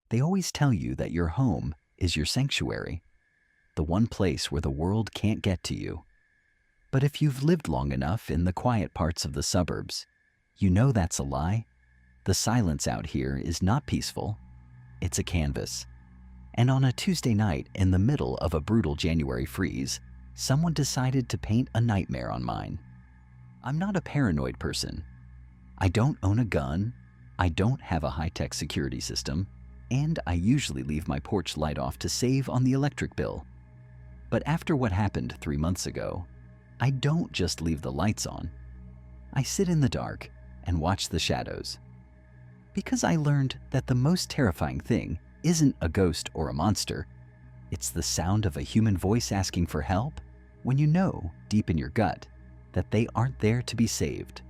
They always tell you that your home is your sanctuary, the one place where the world can't get to you. But if you've lived long enough in the quiet parts of the suburbs, you know that's a lie. The silence out here is not peaceful, it's a canvas. And on a Tuesday night in the middle of a brutal January freeze, someone decided to paint a nightmare on mine. I'm not a paranoid person. I don't own a gun, I don't have a high-tech security system, and I usually leave my porch light off to save on the electric bill. But after what happened 3 months ago, I don't just leave the lights on. I sit in the dark and watch the shadows. Because I learned that the most terrifying thing isn't a ghost or a monster, it's the sound of a human voice asking for help when you know, deep in your gut, that they aren't there to be saved.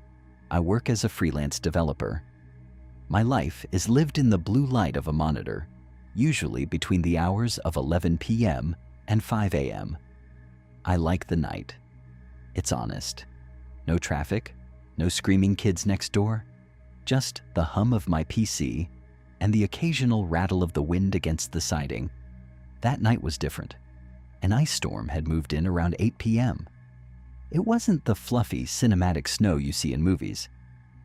I work as a freelance developer. My life is lived in the blue light of a monitor, usually between the hours of 11 p.m. and 5 a.m. I like the night. It's honest. No traffic, no screaming kids next door, just the hum of my PC and the occasional rattle of the wind against the siding. That night was different. An ice storm had moved in around 8 p.m. It wasn't the fluffy, cinematic snow you see in movies.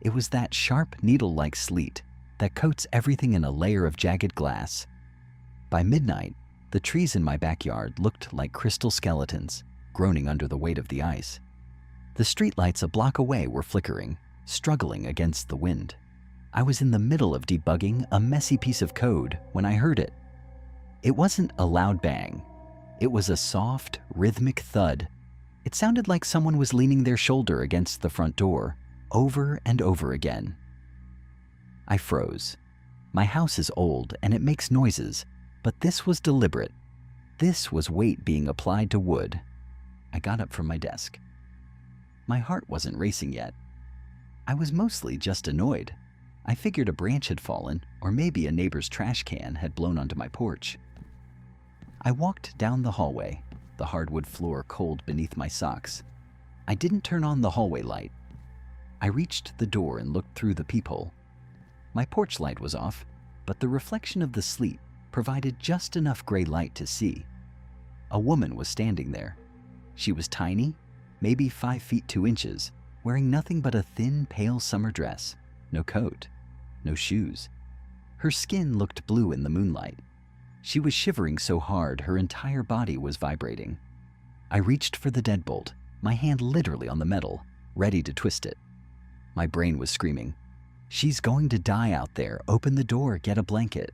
It was that sharp, needle-like sleet that coats everything in a layer of jagged glass. By midnight, the trees in my backyard looked like crystal skeletons, groaning under the weight of the ice. The streetlights a block away were flickering, struggling against the wind. I was in the middle of debugging a messy piece of code when I heard it. It wasn't a loud bang. It was a soft, rhythmic thud. It sounded like someone was leaning their shoulder against the front door, over and over again. I froze. My house is old and it makes noises, but this was deliberate. This was weight being applied to wood. I got up from my desk. My heart wasn't racing yet. I was mostly just annoyed. I figured a branch had fallen, or maybe a neighbor's trash can had blown onto my porch. I walked down the hallway, the hardwood floor cold beneath my socks. I didn't turn on the hallway light. I reached the door and looked through the peephole. My porch light was off, but the reflection of the sleet provided just enough gray light to see. A woman was standing there. She was tiny, maybe 5 feet 2 inches, wearing nothing but a thin, pale summer dress, no coat, no shoes. Her skin looked blue in the moonlight. She was shivering so hard her entire body was vibrating. I reached for the deadbolt, my hand literally on the metal, ready to twist it. My brain was screaming, "She's going to die out there, open the door, get a blanket."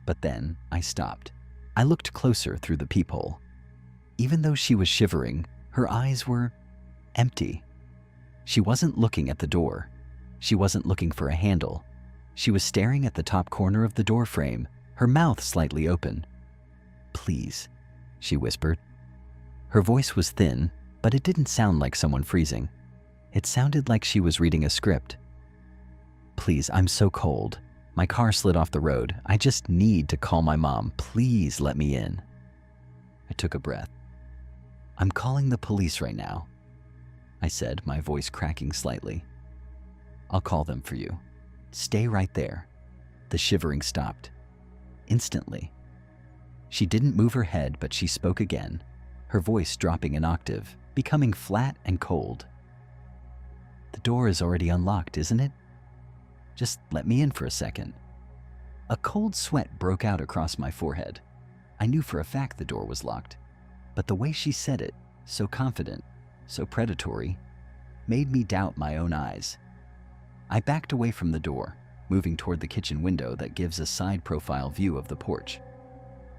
But then I stopped. I looked closer through the peephole. Even though she was shivering, her eyes were empty. She wasn't looking at the door. She wasn't looking for a handle. She was staring at the top corner of the door frame, her mouth slightly open. "Please," she whispered. Her voice was thin, but it didn't sound like someone freezing. It sounded like she was reading a script. "Please, I'm so cold. My car slid off the road. I just need to call my mom. Please let me in." I took a breath. "I'm calling the police right now," I said, my voice cracking slightly. "I'll call them for you. Stay right there." The shivering stopped. Instantly. She didn't move her head, but she spoke again, her voice dropping an octave, becoming flat and cold. "The door is already unlocked, isn't it? Just let me in for a second." A cold sweat broke out across my forehead. I knew for a fact the door was locked, but the way she said it, so confident, so predatory, made me doubt my own eyes. I backed away from the door, moving toward the kitchen window that gives a side profile view of the porch.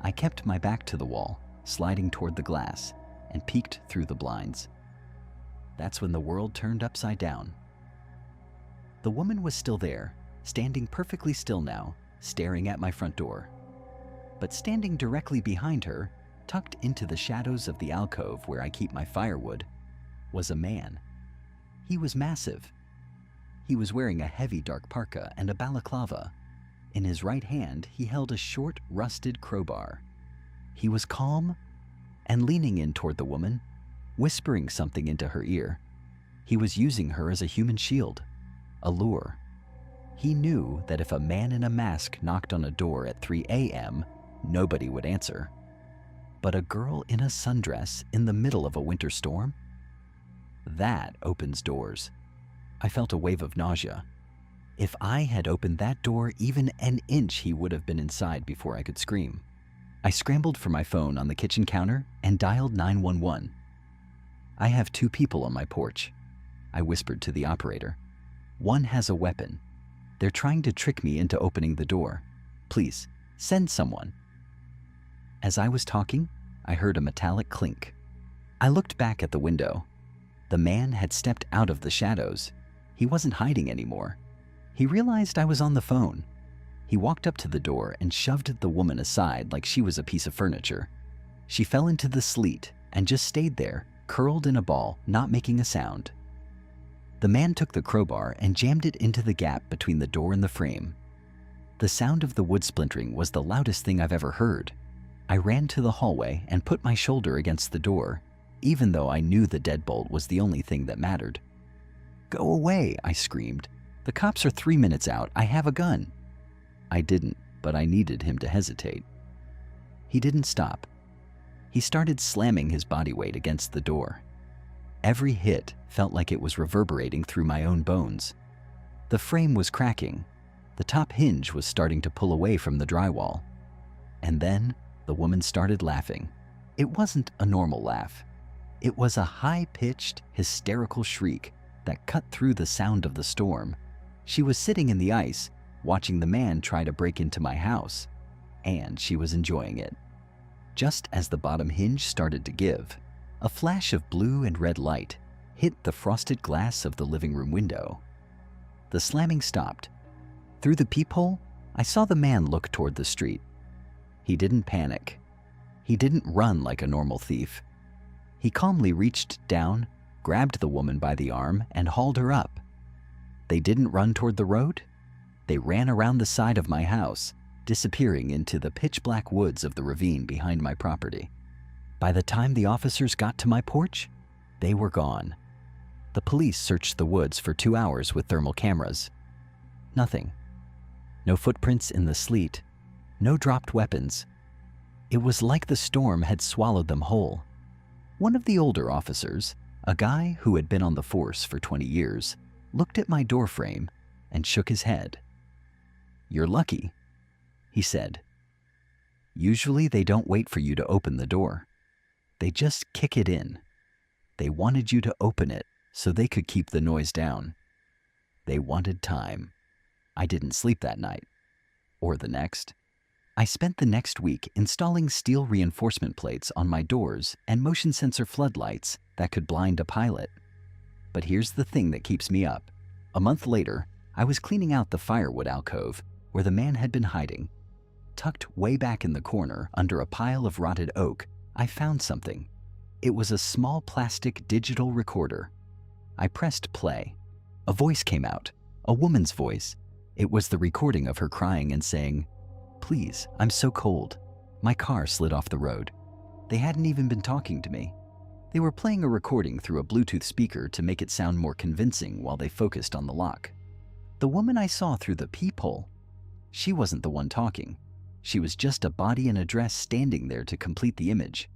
I kept my back to the wall, sliding toward the glass, and peeked through the blinds. That's when the world turned upside down. The woman was still there, standing perfectly still now, staring at my front door. But standing directly behind her, tucked into the shadows of the alcove where I keep my firewood, was a man. He was massive. He was wearing a heavy dark parka and a balaclava. In his right hand, he held a short, rusted crowbar. He was calm and leaning in toward the woman, whispering something into her ear. He was using her as a human shield, a lure. He knew that if a man in a mask knocked on a door at 3 a.m., nobody would answer. But a girl in a sundress in the middle of a winter storm? That opens doors. I felt a wave of nausea. If I had opened that door even an inch, he would have been inside before I could scream. I scrambled for my phone on the kitchen counter and dialed 911. "I have 2 people on my porch," I whispered to the operator. "One has a weapon. They're trying to trick me into opening the door. Please, send someone." As I was talking, I heard a metallic clink. I looked back at the window. The man had stepped out of the shadows. He wasn't hiding anymore. He realized I was on the phone. He walked up to the door and shoved the woman aside like she was a piece of furniture. She fell into the sleet and just stayed there, curled in a ball, not making a sound. The man took the crowbar and jammed it into the gap between the door and the frame. The sound of the wood splintering was the loudest thing I've ever heard. I ran to the hallway and put my shoulder against the door, even though I knew the deadbolt was the only thing that mattered. "Go away," I screamed. "The cops are 3 minutes out. I have a gun." I didn't, but I needed him to hesitate. He didn't stop. He started slamming his body weight against the door. Every hit felt like it was reverberating through my own bones. The frame was cracking. The top hinge was starting to pull away from the drywall. And then the woman started laughing. It wasn't a normal laugh. It was a high-pitched, hysterical shriek that cut through the sound of the storm. She was sitting in the ice, watching the man try to break into my house, and she was enjoying it. Just as the bottom hinge started to give, a flash of blue and red light hit the frosted glass of the living room window. The slamming stopped. Through the peephole, I saw the man look toward the street. He didn't panic. He didn't run like a normal thief. He calmly reached down, grabbed the woman by the arm, and hauled her up. They didn't run toward the road. They ran around the side of my house, disappearing into the pitch-black woods of the ravine behind my property. By the time the officers got to my porch, they were gone. The police searched the woods for 2 hours with thermal cameras. Nothing. No footprints in the sleet. No dropped weapons. It was like the storm had swallowed them whole. One of the older officers, a guy who had been on the force for 20 years, looked at my doorframe and shook his head. "You're lucky," he said. "Usually they don't wait for you to open the door. They just kick it in. They wanted you to open it so they could keep the noise down. They wanted time." I didn't sleep that night, or the next. I spent the next week installing steel reinforcement plates on my doors and motion sensor floodlights that could blind a pilot. But here's the thing that keeps me up. A month later, I was cleaning out the firewood alcove where the man had been hiding. Tucked way back in the corner under a pile of rotted oak, I found something. It was a small plastic digital recorder. I pressed play. A voice came out, a woman's voice. It was the recording of her crying and saying, "Please, I'm so cold. My car slid off the road." They hadn't even been talking to me. They were playing a recording through a Bluetooth speaker to make it sound more convincing while they focused on the lock. The woman I saw through the peephole, she wasn't the one talking. She was just a body in a dress standing there to complete the image.